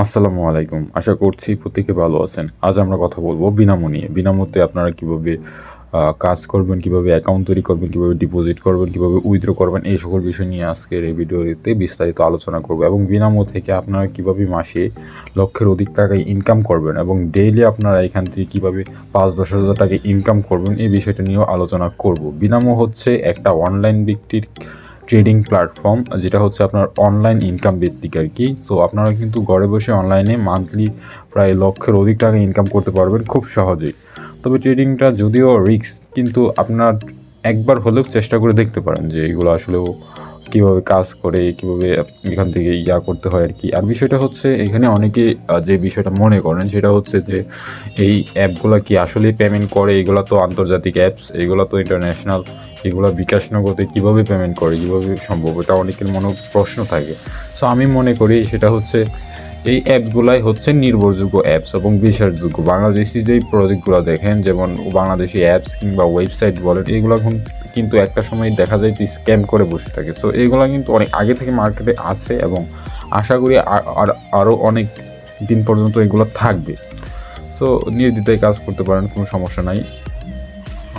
আসসালামু আলাইকুম। আশা করছি প্রত্যেকে ভালো আছেন। আজ আমরা কথা বলব বিনামো নিয়ে। বিনামোতে আপনারা কিভাবে কাজ করবেন, কিভাবে অ্যাকাউন্ট তৈরি করবেন, কিভাবে ডিপোজিট করবেন, কিভাবে উইথড্র করবেন, এই সকল বিষয় নিয়ে আজকের এই ভিডিওতে বিস্তারিত আলোচনা করব এবং বিনামো থেকে আপনারা কিভাবে মাসে লক্ষের অধিক টাকা ইনকাম করবেন এবং ডেইলি আপনারা এখান থেকে কিভাবে ৫-১০ হাজার টাকা ইনকাম করবেন, এই বিষয়টা নিয়েও আলোচনা করব। বিনামো হচ্ছে একটা অনলাইন ভিত্তিক ট্রেডিং প্ল্যাটফর্ম, যেটা হচ্ছে আপনার অনলাইন ইনকাম ভিত্তিক আর কি। সো আপনারা কিন্তু ঘরে বসে অনলাইনে মান্থলি প্রায় লক্ষের অধিক টাকা ইনকাম করতে পারবেন খুব সহজেই। তবে ট্রেডিংটা যদিও রিস্ক, কিন্তু আপনার একবার হলেও চেষ্টা করে দেখতে পারেন যে এগুলো আসলেও কীভাবে কাজ করে, কীভাবে এখান থেকে করতে হয় আর কি। আর বিষয়টা হচ্ছে এখানে অনেকে যে বিষয়টা মনে করেন সেটা হচ্ছে যে এই অ্যাপগুলো কি আসলেই পেমেন্ট করে, এগুলো তো আন্তর্জাতিক অ্যাপস, এগুলো তো ইন্টারন্যাশনাল, এগুলো বিকাশ নগদে কীভাবে পেমেন্ট করে, কীভাবে সম্ভব, এটা অনেকের মনে প্রশ্ন থাকে। সো আমি মনে করি সেটা হচ্ছে এই অ্যাপগুলাই হচ্ছে নির্ভরযোগ্য অ্যাপস এবং বিশ্বাসযোগ্য। বাংলাদেশি যেই প্রজেক্টগুলো দেখেন, যেমন বাংলাদেশি অ্যাপস কিংবা ওয়েবসাইট বলেন, এগুলো কিন্তু একটা সময় দেখা যায় যে স্ক্যাম করে বসে থাকে। সো এগুলো কিন্তু অনেক আগে থেকে মার্কেটে আছে এবং আশা করি আরও অনেক দিন পর্যন্ত এগুলো থাকবে। সো নির্দ্বিধায় কাজ করতে পারেন, কোনো সমস্যা নাই।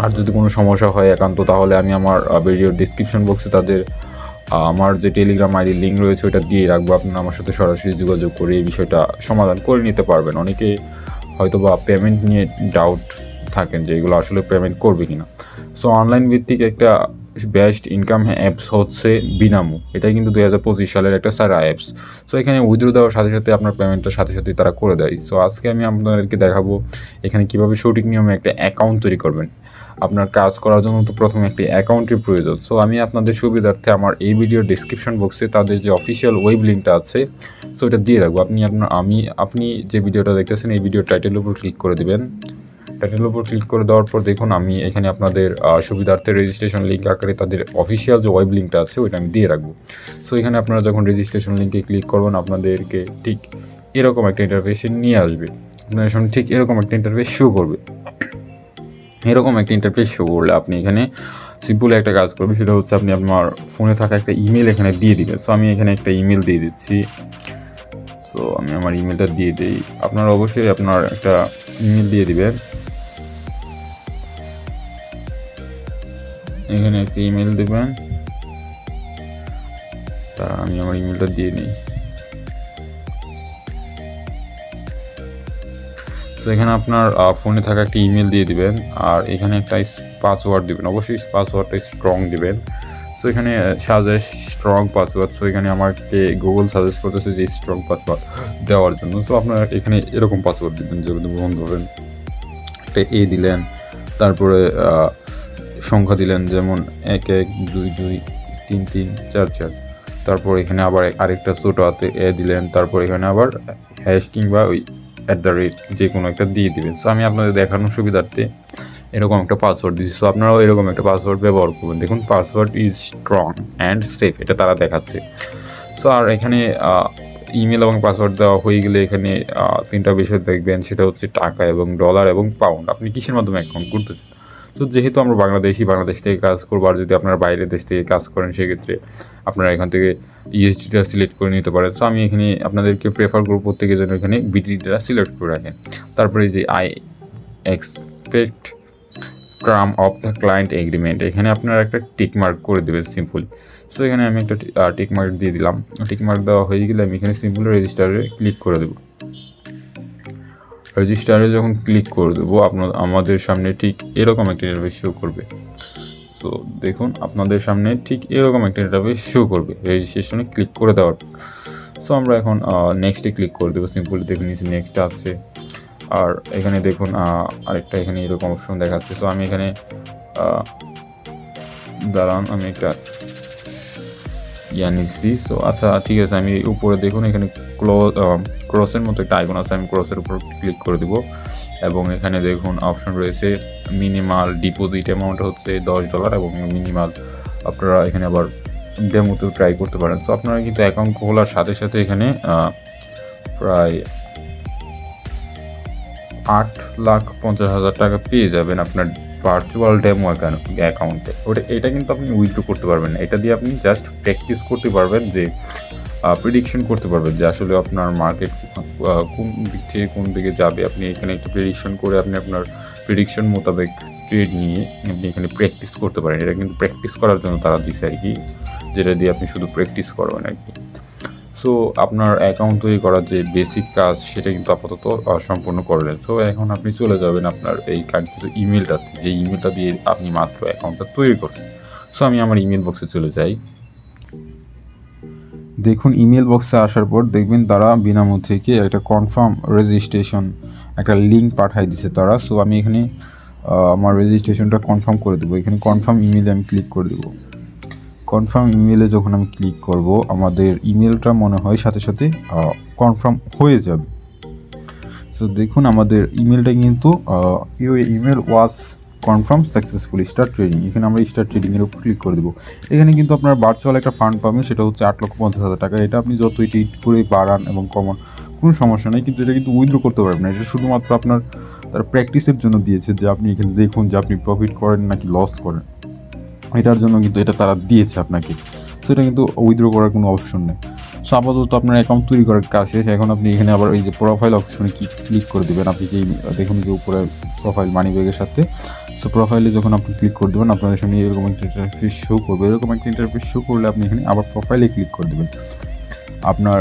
আর যদি কোনো সমস্যা হয় একান্ত, তাহলে আমি আমার ভিডিওর ডিসক্রিপশন বক্সে আমার যে টেলিগ্রাম আইডির লিঙ্ক রয়েছে ওটা দিয়ে রাখবো। আপনারা আমার সাথে সরাসরি যোগাযোগ করে এই বিষয়টা সমাধান করে নিতে পারবেন। অনেকে হয়তো বা পেমেন্ট নিয়ে ডাউট থাকেন যে এগুলো আসলে পেমেন্ট করবে কি না। সো অনলাইন ভিত্তিক একটা বেস্ট ইনকাম অ্যাপস হচ্ছে বিনামো। এটা কিন্তু 2025 সালের একটা সারা অ্যাপস। সো এখানে উইথড্র দেওয়ার সাথে সাথে আপনার পেমেন্টটার সাথে সাথেই তারা করে দেয়। সো আজকে আমি আপনাদেরকে দেখাবো এখানে কীভাবে সঠিক নিয়মে একটা অ্যাকাউন্ট তৈরি করবেন। আপনার কাজ করার জন্য তো প্রথমে একটি অ্যাকাউন্টের প্রয়োজন। সো আমি আপনাদের সুবিধার্থে আমার এই ভিডিওর ডিসক্রিপশন বক্সে তাদের যে অফিসিয়াল ওয়েব লিঙ্কটা আছে, সো এটা দিয়ে রাখবো। আপনি যে ভিডিওটা দেখতেছেন এই ভিডিওর টাইটেলের উপর ক্লিক করে দেবেন। টাইটেলের উপর ক্লিক করে দেওয়ার পর দেখুন আমি এখানে আপনাদের সুবিধার্থে রেজিস্ট্রেশন লিঙ্ক আকারে তাদের অফিসিয়াল যে ওয়েব লিঙ্কটা আছে ওইটা আমি দিয়ে রাখবো। সো এখানে আপনারা যখন রেজিস্ট্রেশন লিঙ্কে ক্লিক করবেন, আপনাদেরকে ঠিক এরকম একটা ইন্টারফেসে নিয়ে আসবে। আপনাদের সামনে ঠিক এরকম একটা ইন্টারফেস শো করবে। এরকম একটা ইন্টারফেস শো করলে আপনি এখানে সিম্পলি একটা কাজ করবেন, সেটা হচ্ছে আপনি আপনার ফোনে থাকা একটা ইমেল এখানে দিয়ে দিবেন। সো আমি এখানে একটা ইমেল দিয়ে দিচ্ছি। সো আমি আমার ইমেলটা দিয়ে দিই। আপনারা অবশ্যই আপনার একটা ইমেল দিয়ে দিবেন। এখানে একটা ইমেল দেবেন, তা আমি আমার ইমেলটা দিয়ে নিই। সো এখানে আপনার ফোনে থাকা একটা ইমেল দিয়ে দিবেন আর এখানে একটা পাসওয়ার্ড দিবেন। অবশ্যই পাসওয়ার্ডটা স্ট্রং দিবেন। সো এখানে সাজেস্ট স্ট্রং পাসওয়ার্ড। সো এখানে আমাকে গুগল সাজেস্ট করতেছে যে স্ট্রং পাসওয়ার্ড দেওয়ার জন্য। সো আপনারা এখানে এরকম পাসওয়ার্ড দিবেন, যেমন ধরেন একটা এ দিলেন, তারপরে সংখ্যা দিলেন যেমন 11223344, তারপর এখানে আবার আরেকটা ছোট হাতে এ দিলেন, তারপর এখানে আবার হ্যাশ কিংবা ওই @ যে কোনো একটা দিয়ে দিবেন। সো আমি আপনাদের দেখানোর সুবিধার্থে এরকম একটা পাসওয়ার্ড দিচ্ছি। সো আপনারাও এরকম একটা পাসওয়ার্ড ব্যবহার করবেন। দেখুন password is strong and safe, এটা তারা দেখাচ্ছে। সো আর এখানে ইমেল এবং পাসওয়ার্ড দেওয়া হয়ে গেলে এখানে তিনটা বিষয় দেখবেন, সেটা হচ্ছে টাকা এবং ডলার এবং পাউন্ড। আপনি কিসের মাধ্যমে অ্যাকাউন্ট করতেছেন। তো যেহেতু আমরা বাংলাদেশ থেকে কাজ করবো, আর যদি আপনারা বাইরের দেশ থেকে কাজ করেন সেক্ষেত্রে আপনারা এখান থেকে ইউএসডিটা সিলেক্ট করে নিতে পারেন। সো আমি এখানে আপনাদেরকে প্রেফার করব প্রত্যেকের জন্য এখানে বিটিটা সিলেক্ট করে রাখেন। তারপরে যে I expect term of the client agreement, এখানে আপনারা একটা টিক মার্ক করে দেবেন সিম্পলি। সো এখানে আমি একটা টিক মার্ক দিয়ে দিলাম। টিক মার্ক দেওয়া হয়ে গেলে আমি এখানে সিম্পলি রেজিস্টারে ক্লিক করে দেবো। রেজিস্টারে যখন ক্লিক করে দেবো আমাদের সামনে ঠিক এরকম একটা ইন্টারফেস শো করবে। তো দেখুন আপনাদের সামনে ঠিক এরকম একটা ইন্টারফেস শো করবে রেজিস্ট্রেশনে ক্লিক করে দেওয়ার। সো আমরা এখন নেক্সটে ক্লিক করে দেবো। সিম্পলি দেখে নিচ্ছি নেক্সট আছে। আর এখানে দেখুন আরেকটা এখানে এরকম অপশন দেখাচ্ছে। সো আমি এখানে দাঁড়ান, আমি একটা নিচ্ছি। সো আচ্ছা ঠিক আছে, আমি উপরে দেখুন এখানে ক্রসের মতো একটা আইকন আছে, আমি ক্রসের উপর ক্লিক করে দেবো এবং এখানে দেখুন অপশন রয়েছে মিনিমাল ডিপোজিট অ্যামাউন্ট হচ্ছে $10 এবং মিনিমাল আপনারা এখানে আবার ডেমোতেও ট্রাই করতে পারেন। সো আপনারা কিন্তু অ্যাকাউন্ট খোলার সাথে সাথে এখানে প্রায় 8,50,000 টাকা পেয়ে যাবেন আপনার ভার্চুয়াল ডেমো অ্যাকাউন্টে। এটা কিন্তু আপনি উইথড্র করতে পারবেন না, এটা দিয়ে আপনি জাস্ট প্র্যাকটিস করতে পারবেন যে প্রেডিকশন করতে পারবেন যে আসলে আপনার মার্কেট কোন দিক থেকে কোন দিকে যাবে। আপনি এখানে একটা প্রেডিকশন করে আপনি আপনার প্রেডিকশন মোতাবেক ট্রেড নিয়ে আপনি এখানে প্র্যাকটিস করতে পারেন। এটা কিন্তু প্র্যাকটিস করার জন্য তারা দিছে আর কি, যেটা দিয়ে আপনি শুধু প্র্যাকটিস করবেন আর কি। সো আপনার অ্যাকাউন্ট তৈরি করার যে বেসিক কাজ সেটা কিন্তু আপাতত সম্পূর্ণ করলেন। সো এখন আপনি চলে যাবেন আপনার এই কাঙ্ক্ষিত ইমেলটাতে, যে ইমেলটা দিয়ে আপনি মাত্র অ্যাকাউন্টটা তৈরি করছেন। সো আমি আমার ইমেল বক্সে চলে যাই। দেখুন ইমেল বক্সে আসার পর দেখবেন তারা বিনামূল্য থেকে একটা কনফার্ম রেজিস্ট্রেশন একটা লিঙ্ক পাঠিয়ে দিছে তারা। সো আমি এখানে আমার রেজিস্ট্রেশনটা কনফার্ম করে দেবো। এখানে কনফার্ম ইমেলে আমি ক্লিক করে দেবো। কনফার্ম ইমেলে যখন আমি ক্লিক করব আমাদের ইমেলটা মনে হয় সাথে সাথে কনফার্ম হয়ে যাবে। সো দেখুন আমাদের ইমেলটা কিন্তু your email was confirm successfully start trading. এখানে আমরা স্টার্ট ট্রেডিংয়ের উপর ক্লিক করে দেবো। এখানে কিন্তু আপনার ভার্চুয়াল একটা ফান্ড পাবেন, সেটা হচ্ছে 8,50,000 টাকা। এটা আপনি যতই ট্রেড করে বাড়ান এবং কমান কোনো সমস্যা নেই, কিন্তু এটা কিন্তু উইথড্র করতে পারবেন না। এটা শুধুমাত্র আপনার তার প্র্যাকটিসের জন্য দিয়েছে, যে আপনি এখানে দেখুন যে আপনি প্রফিট করেন নাকি লস করেন, এটার জন্য কিন্তু এটা তারা দিয়েছে আপনাকে। সো এটা কিন্তু উইথড্র করার কোনো অপশন নেই। সো আপাতত আপনার অ্যাকাউন্ট তৈরি করার কাজ শেষ। এখন আপনি এখানে আবার এই যে প্রোফাইল অপশনে ক্লিক করে দেবেন। আপনি যেই দেখুন যে উপরে প্রোফাইল মানি ব্যাগের সাথে। সো প্রোফাইলে যখন আপনি ক্লিক করে দেবেন আপনাদের সামনে এরকম একটা ইন্টারফেস শো করবে। এরকম একটা ইন্টারফেস শো করলে আপনি এখানে আবার প্রোফাইলে ক্লিক করে দেবেন। আপনার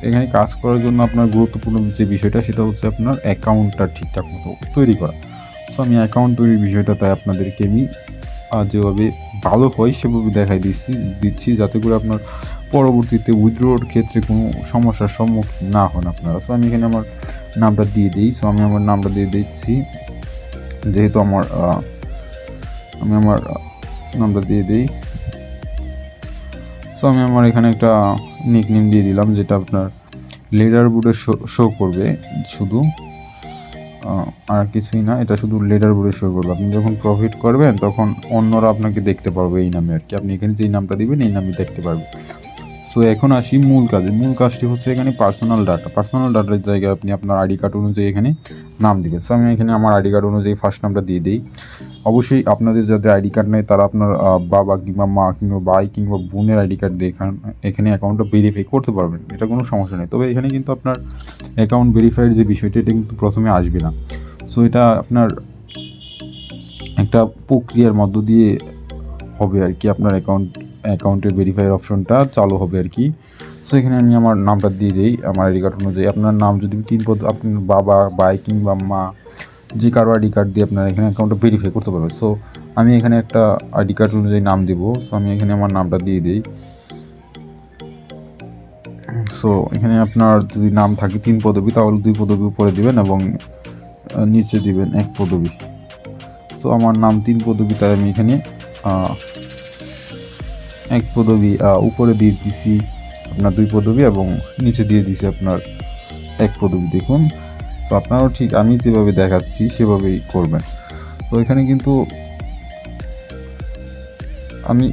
এখানে কাজ করার জন্য আপনার গুরুত্বপূর্ণ যে বিষয়টা সেটা হচ্ছে আপনার অ্যাকাউন্টটা ঠিকঠাক মতো তৈরি করা। সো আমি অ্যাকাউন্ট তৈরির বিষয়টা তাই আপনাদেরকে আমি যেভাবে ভালো হয় সেভাবে দেখাই দিচ্ছি যাতে করে আপনার পরবর্তীতে উইথড্রোর ক্ষেত্রে কোনো সমস্যার সম্মুখীন না হন আপনারা। সো আমি এখানে আমার নামটা দিয়ে দিই। সো আমি আমার নামটা দিয়ে দিচ্ছি, যেহেতু আমি আমার নামটা দিয়ে দিই। সো আমি আমার এখানে একটা নিকনেম দিয়ে দিলাম, যেটা আপনার লিডার বোর্ডে শো করবে শুধু, আর কিছুই না। এটা শুধু লিডার বোর্ডে শো করবে। আপনি যখন প্রফিট করবেন তখন অন্যরা আপনাকে দেখতে পারবে এই নামে আর কি। আপনি এখানে যেই নামটা দিবেন এই নামে দেখতে পারবে। সো এখন আসি মূল কাজে। মূল কাজটি হচ্ছে এখানে পার্সোনাল ডাটার জায়গায় আপনি আপনার আইডি কার্ড অনুযায়ী এখানে নাম দিবেন। সো আমি এখানে আমার আইডি কার্ড অনুযায়ী ফার্স্ট নামটা দিয়ে দিই। অবশ্যই আপনাদের যাদের আইডি কার্ড নেই তারা আপনার বাবা কিংবা মা কিংবা ভাই কিংবা বোনের আইডি কার্ড দিয়ে এখানে অ্যাকাউন্টটা ভেরিফাই করতে পারবেন, এটা কোনো সমস্যা নেই। তবে এখানে কিন্তু আপনার অ্যাকাউন্ট ভেরিফাইয়ের যে বিষয়টা এটা কিন্তু প্রথমে আসবে না। সো এটা আপনার একটা প্রক্রিয়ার মধ্য দিয়ে হবে আর কি, আপনার অ্যাকাউন্টের ভেরিফাইয়ের অপশনটা চালু হবে আর কি। সো এখানে আমি আমার নামটা দিয়ে দিই আমার আইডি কার্ড অনুযায়ী। আপনার নাম যদি 3 পদ আপনার বাবা ভাই কিংবা মা যে কারো আইডি কার্ড দিয়ে আপনার এখানে অ্যাকাউন্টটা ভেরিফাই করতে পারবেন। সো আমি এখানে একটা আইডি কার্ড অনুযায়ী নাম দেবো। সো আমি এখানে আমার নামটা দিয়ে দিই। সো এখানে আপনার যদি নাম থাকে 3 পদবী তাহলে 2 পদবী উপরে দিবেন এবং নিচে দিবেন 1 পদবী। সো আমার নাম 3 পদবী, তাই আমি এখানে 1 পদবী উপরে দিয়ে দিছি আপনার 2 পদবী এবং নিচে দিয়ে দিছি আপনার 1 পদবী। দেখুন, সো আপনারাও ঠিক আমি যেভাবে দেখাচ্ছি সেভাবেই করবেন। তো এখানে কিন্তু আমি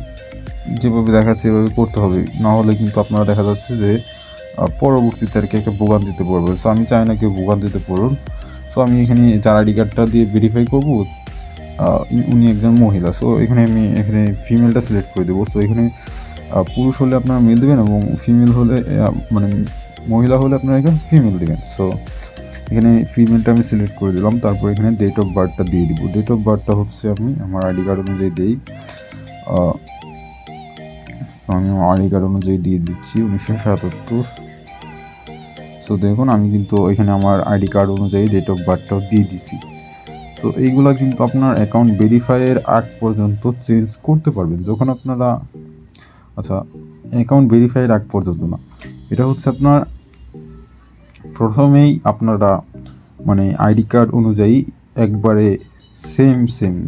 যেভাবে দেখাচ্ছি এভাবে করতে হবে, না হলে কিন্তু আপনারা দেখা যাচ্ছে যে পরবর্তীতে আর কি একটা ভোগান্তিতে পড়বে। সো আমি চাই না কেউ ভোগান্তিতে পড়ুন। সো আমি এখানে যার আইডি কার্ডটা দিয়ে ভেরিফাই করবো উনি একজন মহিলা। সো এখানে আমি ফিমেলটা সিলেক্ট করে দেবো। সো এখানে পুরুষ হলে আপনারা মেল দেবেন এবং ফিমেল হলে মানে মহিলা হলে আপনারা এখানে ফিমেল দেবেন। সো এখানে ফিমেলটা আমি সিলেক্ট করে দিলাম। তারপর এখানে ডেট অফ বার্থটা দিয়ে দিব। ডেট অফ বার্থটা হচ্ছে আমি আমার আইডি কার্ড অনুযায়ী দিই। আমি আমার আইডি কার্ড অনুযায়ী দিয়ে দিচ্ছি 1977। সো দেখুন আমি কিন্তু এখানে আমার আইডি কার্ড অনুযায়ী ডেট অফ বার্থটাও দিয়ে দিছি। সো এইগুলা কিন্তু আপনার অ্যাকাউন্ট ভেরিফাইয়ের আগ পর্যন্ত চেঞ্জ করতে পারবেন যখন আপনারা অ্যাকাউন্ট ভেরিফাইয়ের আগ পর্যন্ত না, এটা হচ্ছে আপনার প্রথমেই আপনারা মানে আইডি কার্ড অনুযায়ী একবারে সেম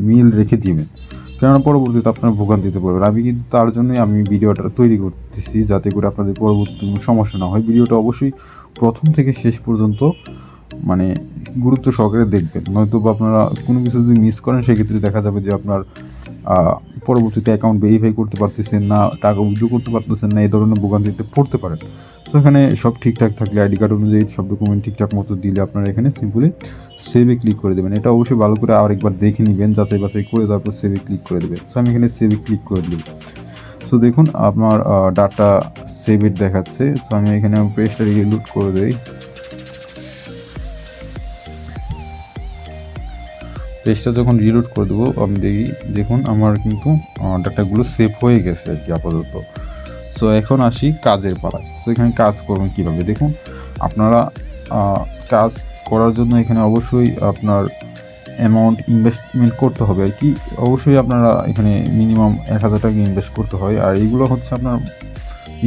মিল রেখে দিবেন, কেননা পরবর্তীতে আপনার ভোগান্তিতে পড়বেন। আমি কিন্তু তার জন্যই আমি ভিডিওটা তৈরি করতেছি, যাতে করে আপনাদের পরবর্তীতে কোনো সমস্যা না হয়। ভিডিওটা অবশ্যই প্রথম থেকে শেষ পর্যন্ত মানে গুরুত্ব সহকারে দেখবেন, নয়তো বা আপনারা কোনো কিছু যদি মিস করেন সেক্ষেত্রে দেখা যাবে যে আপনার পরবর্তীতে অ্যাকাউন্ট ভেরিফাই করতে পারতেছেন না, টাকা উইথড্র করতে পারতেছেন না, এই ধরনের ভোগান্তিতে পড়তে পারেন। তো এখানে সব ঠিকঠাক থাকলে আইডি কার্ড অনুযায়ী সব ডকুমেন্ট ঠিকঠাক মতো দিলে আপনারা এখানে সিম্পলি সেভে ক্লিক করে দেবেন। এটা অবশ্যই ভালো করে আরেকবার দেখে নেবেন, যাচাই বাছাই করে তারপর সেভে ক্লিক করে দেবেন। সো আমি এখানে সেভে ক্লিক করে দেব। সো দেখুন আপনার ডাটা সেভের দেখাচ্ছে। সো আমি এখানে পেজটা রিলোড করে দেই। পেজটা যখন রিলোড করে দেবো আমি দেখুন আমার কিন্তু ডাটাগুলো সেভ হয়ে গেছে আর কি আপাতত। সো এখন আসি কাজের পালায়। সো এখানে কাজ করবেন কীভাবে দেখুন, আপনারা কাজ করার জন্য এখানে অবশ্যই আপনার অ্যামাউন্ট ইনভেস্টমেন্ট করতে হবে আর কি। অবশ্যই আপনারা এখানে মিনিমাম 1000 টাকা ইনভেস্ট করতে হয়। আর এইগুলো হচ্ছে আপনার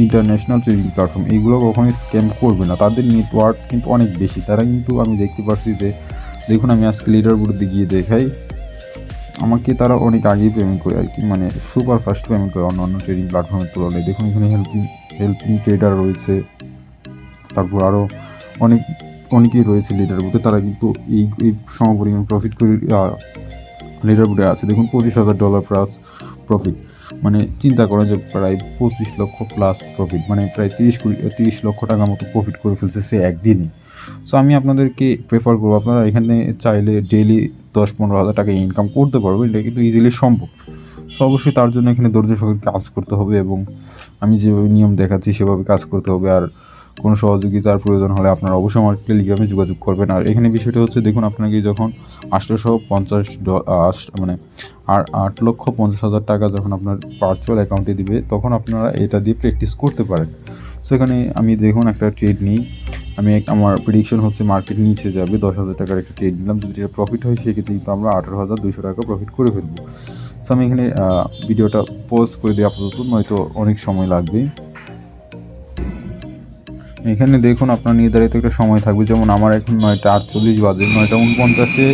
ইন্টারন্যাশনাল ট্রেডিং প্ল্যাটফর্ম, এইগুলো কখনোই স্ক্যাম করবে না, তাদের নেটওয়ার্ক কিন্তু অনেক বেশি। তারা কিন্তু আমি দেখতে পাচ্ছি যে দেখুন আমি আজকে লিডার বোর্ডে গিয়ে দেখাই, আমাকে তারা অনেক আগেই পেমেন্ট করে আর কি, মানে সুপার ফাস্ট পেমেন্ট করে অন্য ট্রেডিং প্ল্যাটফর্মের তুলনায়। দেখুন এখানে হেল্পিং ট্রেডার রয়েছে, তারপর আরও অনেকেই রয়েছে লিডার বোর্ডে, তারা কিন্তু এই সমপরিমাণ প্রফিট করে লিডার বোর্ডে আছে। দেখুন $25,000 প্লাস প্রফিট, মানে চিন্তা করেন যে প্রায় 25 লক্ষ প্লাস প্রফিট, মানে প্রায় 30 লক্ষ টাকা মতো প্রফিট করে ফেলছে সে একদিনই। সো আমি আপনাদেরকে প্রেফার করবো আপনারা এখানে চাইলে ডেইলি 10-15 হাজার টাকা ইনকাম করতে পারবেন, এটা কিন্তু ইজিলি সম্ভব। সো অবশ্যই তার জন্য এখানে ধৈর্য সহকারে কাজ করতে হবে এবং আমি যেভাবে নিয়ম দেখাচ্ছি সেভাবে কাজ করতে হবে। আর কোনো সহযোগিতার প্রয়োজন হলে আপনারা অবশ্যই আমার টেলিগ্রামে যোগাযোগ করবেন। আর এখানে বিষয়টা হচ্ছে দেখুন আপনাকে যখন মানে 8,50,000 টাকা যখন আপনার ভার্চুয়াল অ্যাকাউন্টে দিবে তখন আপনারা এটা দিয়ে প্র্যাকটিস করতে পারেন। সো এখানে আমি দেখুন একটা ট্রেড নিই, আমার প্রেডিকশন হচ্ছে মার্কেট নিচে যাবে, 10,000 টাকার একটা ট্রেড নিলাম, যদি এটা প্রফিট হয় সেক্ষেত্রে কিন্তু আমরা 18,200 টাকা প্রফিট করে ফেলবো। সো আমি এখানে ভিডিওটা পজ করে দিই আপাতত, নয়তো অনেক সময় লাগবে। এখানে দেখুন আপনার নির্ধারিত একটা সময় থাকবে, যেমন আমার এখন 9:48 বাজে, 9:49-এ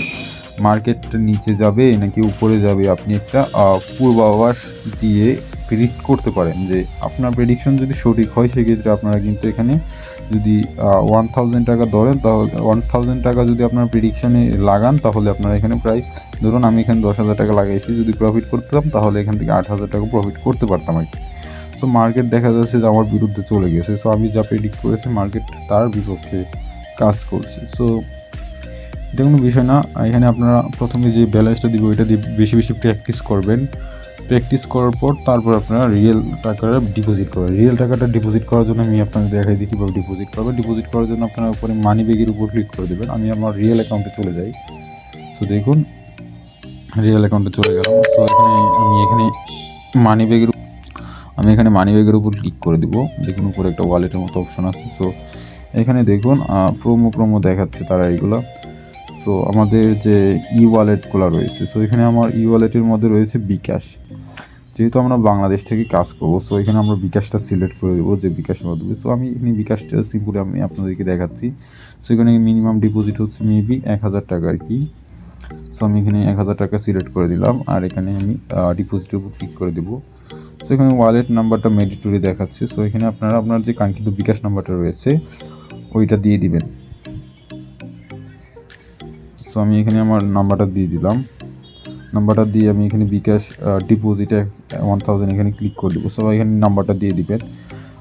মার্কেট নিচে যাবে নাকি উপরে যাবে আপনি একটা পূর্বাভাস দিয়ে প্রেডিক্ট করতে পারেন। যে আপনার প্রেডিকশন যদি সঠিক হয় সেক্ষেত্রে আপনারা কিন্তু এখানে যদি 1000 টাকা ধরেন, তাহলে 1000 টাকা যদি আপনার প্রেডিকশনে লাগান তাহলে আপনারা এখানে প্রায় ধরুন আমি এখানে 10,000 টাকা লাগাইছি, যদি প্রফিট করতাম তাহলে এখান থেকে 8,000 টাকা প্রফিট করতে পারতাম আর কি। সো মার্কেট দেখা যাচ্ছে যে আমার বিরুদ্ধে চলে গেছে। সো আমি যা প্রেডিক্ট করেছি মার্কেট তার বিপক্ষে কাজ করছে। সো এটা কোনো বিষয় না। এখানে আপনারা প্রথমে যে ব্যালেন্সটা দিব এটা দিয়ে বেশি বেশি প্র্যাকটিস করবেন। প্র্যাকটিস করার পর তারপর আপনারা রিয়েল টাকাটা ডিপোজিট করবেন। রিয়েল টাকাটা ডিপোজিট করার জন্য আমি আপনাদের দেখাই দিই কীভাবে ডিপোজিট করবেন। ডিপোজিট করার জন্য আপনারা উপরে মানি ব্যাগের উপর ক্লিক করে দেবেন। আমি আমার রিয়েল অ্যাকাউন্টে চলে যাই। সো দেখুন রিয়েল অ্যাকাউন্টে চলে গেলাম। সো এখানে মানি ব্যাগের উপর ক্লিক করে দিব। দেখুন উপরে একটা ওয়ালেটের মতো অপশন আছে। সো এখানে দেখুন প্রোমো দেখাচ্ছে তারা এইগুলো। সো আমাদের যে ই ওয়ালেটগুলো রয়েছে, সো এখানে আমার ই ওয়ালেটের মধ্যে রয়েছে বিকাশ। যেহেতু আমরা বাংলাদেশ থেকে কাজ করবো, সো এখানে আমরা বিকাশটা সিলেক্ট করে দেবো যে বিকাশের মাধ্যমে। সো আমি এখানে বিকাশটা সিম্পলি আমি আপনাদেরকে দেখাচ্ছি। সো এখানে মিনিমাম ডিপোজিট হচ্ছে মেবি 1000 টাকা আর কি। সো আমি এখানে 1000 টাকা সিলেক্ট করে দিলাম আর এখানে আমি ডিপোজিটের উপর ক্লিক করে দেবো। সো এখানে ওয়ালেট নাম্বারটা ম্যান্ডেটরি দেখাচ্ছে। সো এখানে আপনার যে কাঙ্ক্ষিত বিকাশ নাম্বারটা রয়েছে ওইটা দিয়ে দিবেন। সো আমি এখানে আমার নাম্বারটা দিয়ে দিলাম। নাম্বারটা দিয়ে আমি এখানে বিকাশ ডিপোজিটে 1000 এখানে ক্লিক করে দেবো। সো এখানে নাম্বারটা দিয়ে দিবেন।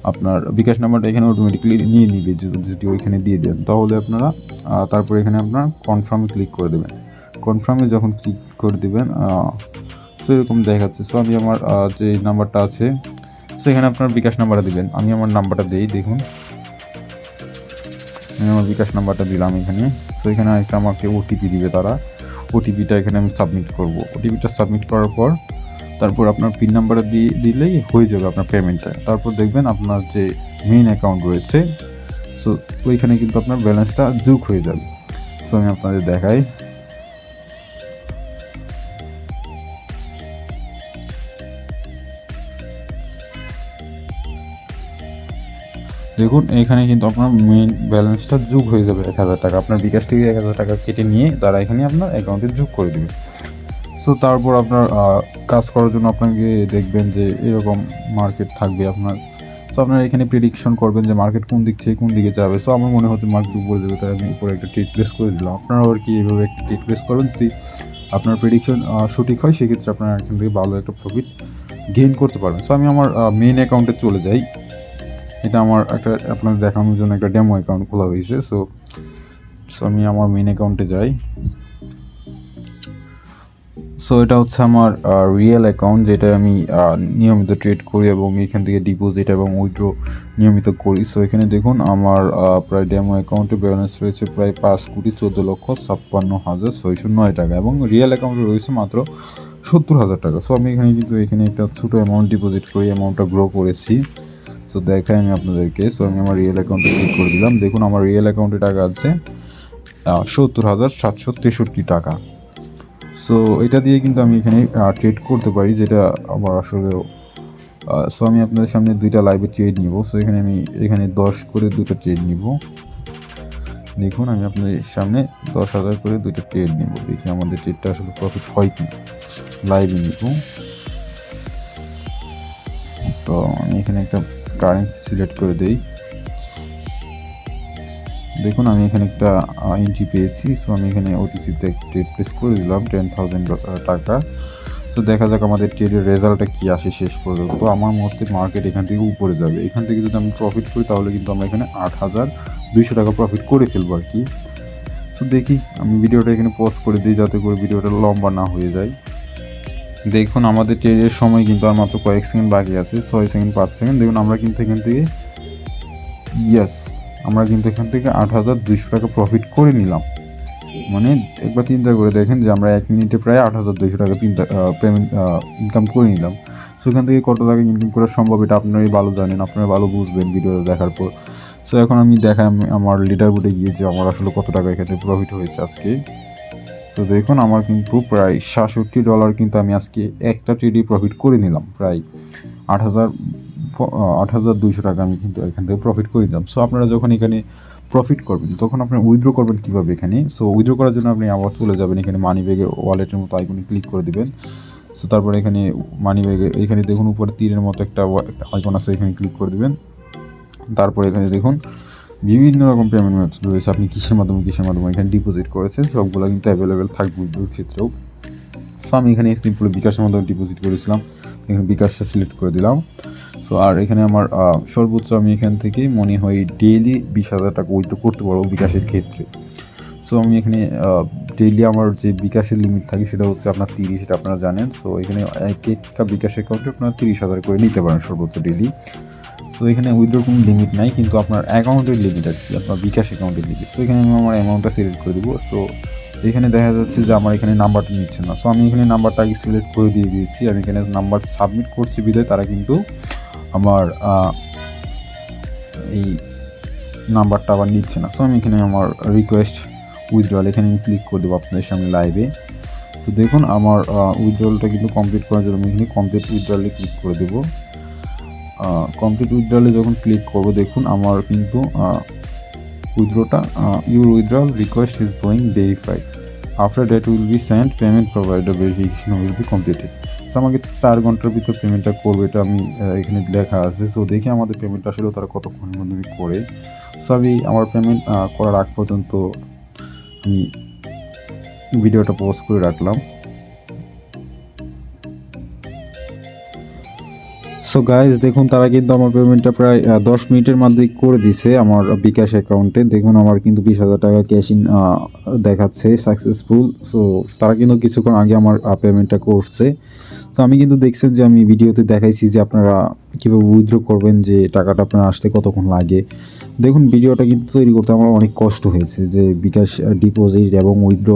আপনার বিকাশ নাম্বারটা এখানে অটোমেটিকলি নিয়ে নিবে যদি ওইখানে দিয়ে দেন, তাহলে আপনারা তারপর এখানে আপনার কনফার্মে ক্লিক করে দেবেন। কনফার্মে যখন ক্লিক করে দেবেন সো এরকম দেখাচ্ছে। সো আমি আমার যে নাম্বারটা আছে, সো এখানে আপনার বিকাশ নাম্বারটা দিবেন। আমি আমার নাম্বারটা দিই, দেখুন আমি আমার বিকাশ নাম্বারটা দিলাম এখানে। সো এখানে একটা আমাকে ওটিপি দিবে তারা, ওটিপিটা এখানে আমি সাবমিট করব। ওটিপিটা সাবমিট করার পর তারপর আপনার পিন নাম্বারটা দিলেই হয়ে যাবে আপনার পেমেন্টটা। তারপর দেখবেন আপনার যে মেইন অ্যাকাউন্ট রয়েছে, সো ওইখানে কিন্তু আপনার ব্যালেন্সটা যোগ হয়ে যাবে। সো আমি আপনাদের দেখাই। দেখুন এখানে কিন্তু আপনার মেইন ব্যালেন্সটা যোগ হয়ে যাবে 1000 টাকা। আপনার বিকাশ থেকে 1000 টাকা কেটে নিয়ে তারা এখানে আপনার অ্যাকাউন্টে যোগ করে দেবে। সো তারপর আপনার কাজ করার জন্য আপনাকে দেখবেন যে এরকম মার্কেট থাকবে আপনার। সো আপনারা এখানে প্রেডিকশন করবেন যে মার্কেট কোন দিক থেকে কোন দিকে যাবে। সো আমার মনে হচ্ছে মার্কেট উপরে যাবে, তাই আমি উপরে একটা ট্রেড প্লেস করে দিলাম। আপনারাও আর কি এইভাবে একটা ট্রেড প্লেস করবেন, যদি আপনার প্রেডিকশন সঠিক হয় সেক্ষেত্রে আপনারা এখান থেকে ভালো একটা প্রফিট গেইন করতে পারবেন। সো আমি আমার মেইন অ্যাকাউন্টে চলে যাই। এটা আমার একটা আপনাদের দেখানোর জন্য একটা ডেমো অ্যাকাউন্ট খোলা হয়েছে। সো আমি আমার মেইন অ্যাকাউন্টে যাই। সো সো এটা হচ্ছে আমার রিয়েল অ্যাকাউন্ট, যেটা আমি নিয়মিত ট্রেড করি এবং এখান থেকে ডিপোজিট এবং উইথড্র নিয়মিত করি। সো এখানে দেখুন আমার প্রায় ডেমো অ্যাকাউন্টে ব্যালেন্স রয়েছে প্রায় 5,14,56,609 টাকা এবং রিয়েল অ্যাকাউন্টে রয়েছে মাত্র 70,000 টাকা। সো আমি এখানে একটা ছোটো অ্যামাউন্ট ডিপোজিট করি, অ্যামাউন্টটা গ্রো করেছি। সো দেখাই আমি আপনাদেরকে। সো আমি আমার রিয়েল অ্যাকাউন্টে ক্লিক করে দিলাম। দেখুন আমার রিয়েল অ্যাকাউন্টে টাকা আছে 70,763 টাকা। সো এটা দিয়ে কিন্তু আমি এখানে ট্রেড করতে পারি, যেটা আমার আসলে সো আমি আপনাদের সামনে দুইটা লাইভে ট্রেড নিব। সো এখানে 10 করে দুটো ট্রেড নিব। দেখুন আমি আপনাদের সামনে 10,000 করে দুটো ট্রেড নিব, দেখি আমাদের ট্রেডটা আসলে প্রফিট হয় কি লাইভে নিব। সো আমি এখানে একটা কারেন্সি সিলেক্ট করে দিই। দেখুন আমি এখানে একটা এন্ট্রি পেয়েছি। সো আমি এখানে ওটিসিতে ট্রেড প্লেস করে দিলাম 10,000 টাকা। তো দেখা যাক আমাদের ট্রেডের রেজাল্টটা কী আসে শেষ পর্যন্ত। আমার মতে মার্কেট এখান থেকে উপরে যাবে। এখান থেকে যদি আমি প্রফিট করি তাহলে কিন্তু আমরা এখানে 8,200 টাকা প্রফিট করে ফেলবো আর কি। সো দেখি আমি ভিডিওটা এখানে পজ করে দিই যাতে করে ভিডিওটা লম্বা না হয়ে যায়। দেখুন আমাদের ট্রেডের সময় কিন্তু আর মাত্র কয়েক সেকেন্ড বাকি আছে, 6 সেকেন্ড 5 সেকেন্ড। দেখুন আমরা কিন্তু এখান থেকে আমরা কিন্তু এখান থেকে 8,200 টাকা প্রফিট করে নিলাম। মানে একবার চিন্তা করে দেখেন যে আমরা 1 মিনিটে প্রায় 8,200 টাকা পেমেন্ট ইনকাম করে নিলাম। সো এখান থেকে কত টাকা ইনকাম করা সম্ভব এটা আপনারাই ভালো জানেন, আপনারা ভালো বুঝবেন ভিডিওটা দেখার পর। সো এখন আমি দেখাই আমি আমার লিডার বোর্ডে গিয়েছি আমার আসলে কত টাকা এখানে প্রফিট হয়েছে আজকে। তো দেখুন আমার কিন্তু প্রায় $67 কিন্তু আমি আজকে একটা ট্রেডে প্রফিট করে নিলাম। প্রায় 8,200 টাকা আমি কিন্তু এখান থেকে প্রফিট করে দিলাম। সো আপনারা যখন এখানে প্রফিট করবেন তখন আপনারা উইথড্র করবেন কীভাবে এখানে। সো উইথড্র করার জন্য আপনি আবার চলে যাবেন এখানে মানি ব্যাগের ওয়ালেটের মতো আইকনে ক্লিক করে দেবেন। সো তারপরে এখানে মানি ব্যাগে এখানে দেখুন উপরে তীরের মতো একটা আইকন আছে, এখানে ক্লিক করে দেবেন। তারপরে এখানে দেখুন বিভিন্ন রকম পেমেন্ট মেথড রয়েছে, আপনি কিসের মাধ্যমে এখানে ডিপোজিট করেছেন সবগুলো কিন্তু অ্যাভেলেবেল থাকবে উইথড্রোর ক্ষেত্রেও। সো আমি এখানে সিম্পলি বিকাশের মাধ্যমে ডিপোজিট করেছিলাম, এখানে বিকাশটা সিলেক্ট করে দিলাম। সো আর এখানে আমার সর্বোচ্চ আমি এখান থেকে মনে হয় ডেইলি 20,000 টাকা উইথড্র করতে পারবো বিকাশের ক্ষেত্রে। সো আমি এখানে ডেইলি আমার যে বিকাশের লিমিট থাকে সেটা হচ্ছে আপনার 30, সেটা আপনারা জানেন। সো এখানে একটা বিকাশ অ্যাকাউন্টে আপনারা 30,000 করে নিতে পারেন সর্বোচ্চ ডেইলি। সো এখানে উইথড্র কোনো লিমিট নাই, কিন্তু আপনার অ্যাকাউন্টের লিমিট আর কি, আপনার বিকাশ অ্যাকাউন্টের লিমিট। সো এখানে আমি আমার অ্যামাউন্টটা সিলেক্ট করে দেবো। সো এখানে দেখা যাচ্ছে যে আমার এখানে নাম্বারটা নিচ্ছে না। সো আমি এখানে নাম্বারটা আগে সিলেক্ট করে দিয়ে দিয়েছি, আমি এখানে নাম্বার সাবমিট করছি বিধায় তারা কিন্তু আমার এই নাম্বারটা আবার নিচ্ছে না। সো আমি এখানে আমার রিকোয়েস্ট উইথড্রল এখানে আমি ক্লিক করে দেবো আপনাদের সামনে লাইভে। সো দেখুন আমার উইথড্রলটা কিন্তু কমপ্লিট করার জন্য আমি এখানে কমপ্লিট উইথড্রলে ক্লিক করে দেবো। কমপ্লিট উইথড্রলে যখন ক্লিক করবো দেখুন আমার কিন্তু উইথড্রটা your withdrawal request is going verified, after that will be send payment provider verification will be completed. তো আমাকে 4 ঘন্টার ভিতর পেমেন্টটা করবে, এটা আমি এখানে লেখা আছে। সো দেখি আমাদের পেমেন্টটা আসলে তারা কতক্ষণের মাধ্যমে করে। সো আমি আমার পেমেন্ট করার আগ পর্যন্ত আমি ভিডিওটা পজ করে রাখলাম। সো গাইজ দেখুন তারা কিন্তু আমার পেমেন্টটা প্রায় 10 মিনিটের মধ্যে করে দিছে আমার বিকাশ অ্যাকাউন্টে। দেখুন আমার কিন্তু 20,000 টাকা ক্যাশ ইন দেখাচ্ছে সাকসেসফুল। সো তারা কিন্তু কিছুক্ষণ আগে আমার পেমেন্টটা করছে। তো আমি কিন্তু দেখছেন যে আমি ভিডিওতে দেখাইছি যে আপনারা কীভাবে উইথড্র করবেন, যে টাকাটা আপনার আসতে কতক্ষণ লাগে। দেখুন ভিডিওটা কিন্তু তৈরি করতে আমার অনেক কষ্ট হয়েছে, যে বিকাশ ডিপোজিট এবং উইথড্র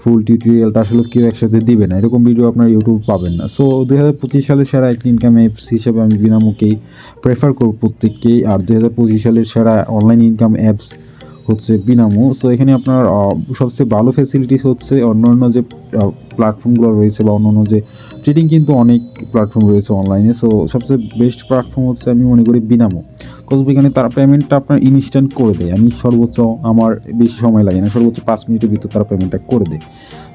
ফুল টিউটোরিয়ালটা আসলে কেউ একসাথে দিবে না, এরকম ভিডিও আপনার ইউটিউব পাবেন না। সো 2025 সালের সেরা একটা ইনকাম অ্যাপস হিসেবে আমি বিনামুখেই প্রেফার করব প্রত্যেককেই। আর 2025 সালের সেরা অনলাইন ইনকাম অ্যাপস হচ্ছে বিনামু। সো এখানে আপনার সবচেয়ে ভালো ফ্যাসিলিটিস হচ্ছে অন্যান্য যে প্ল্যাটফর্মগুলো রয়েছে বা অন্যান্য যে ট্রেডিং কিন্তু অনেক প্ল্যাটফর্ম রয়েছে অনলাইনে। সো সবচেয়ে বেস্ট প্ল্যাটফর্ম হচ্ছে আমি মনে করি বিনামু, কজ এখানে তারা পেমেন্টটা আপনার ইনস্ট্যান্ট করে দেয়। আমি সর্বোচ্চ আমার বেশি সময় লাগে না, সর্বোচ্চ 5 মিনিটের ভিতর তারা পেমেন্টটা করে দেয়।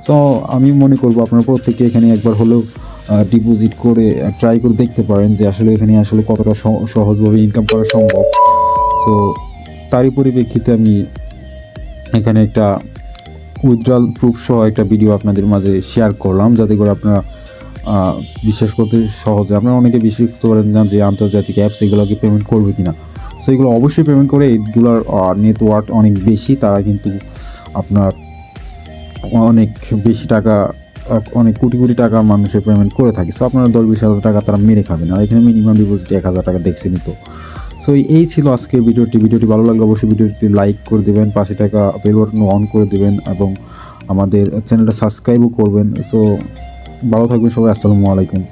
সো আমি মনে করবো আপনারা প্রত্যেকে এখানে একবার হলেও ডিপোজিট করে ট্রাই করে দেখতে পারেন যে আসলে এখানে আসলে কতটা সহজভাবে ইনকাম করা সম্ভব। সো তারই পরিপ্রেক্ষিতে আমি এখানে একটা উইথড্রল প্রুফ সহ একটা ভিডিও আপনাদের মাঝে শেয়ার করলাম, যাতে করে আপনারা বিশ্বাস করতে সহজে, আপনারা অনেকে বিশ্বাস করতে পারেন না যে আন্তর্জাতিক অ্যাপস এগুলোকে পেমেন্ট করবে কিনা। সো এগুলো অবশ্যই পেমেন্ট করে, এগুলোর নেটওয়ার্ক অনেক বেশি, তারা কিন্তু আপনার অনেক বেশি টাকা অনেক কোটি কোটি টাকা মানুষের পেমেন্ট করে থাকে। সো আপনারা 10-20 হাজার টাকা তারা মেরে খাবেন, আর এখানে মিনিমাম ডিপোজিট 1,000 টাকা দেখছেনই তো। সো এই ছিল আজকের ভিডিওটি ভালো লাগলে অবশ্যই ভিডিওটি লাইক করে দেবেন, পাশে টাকা বেল বাটন অন করে দেবেন এবং আমাদের চ্যানেলটা সাবস্ক্রাইবও করবেন। সো ভালো থাকবেন সবাই, আসসালামু আলাইকুম।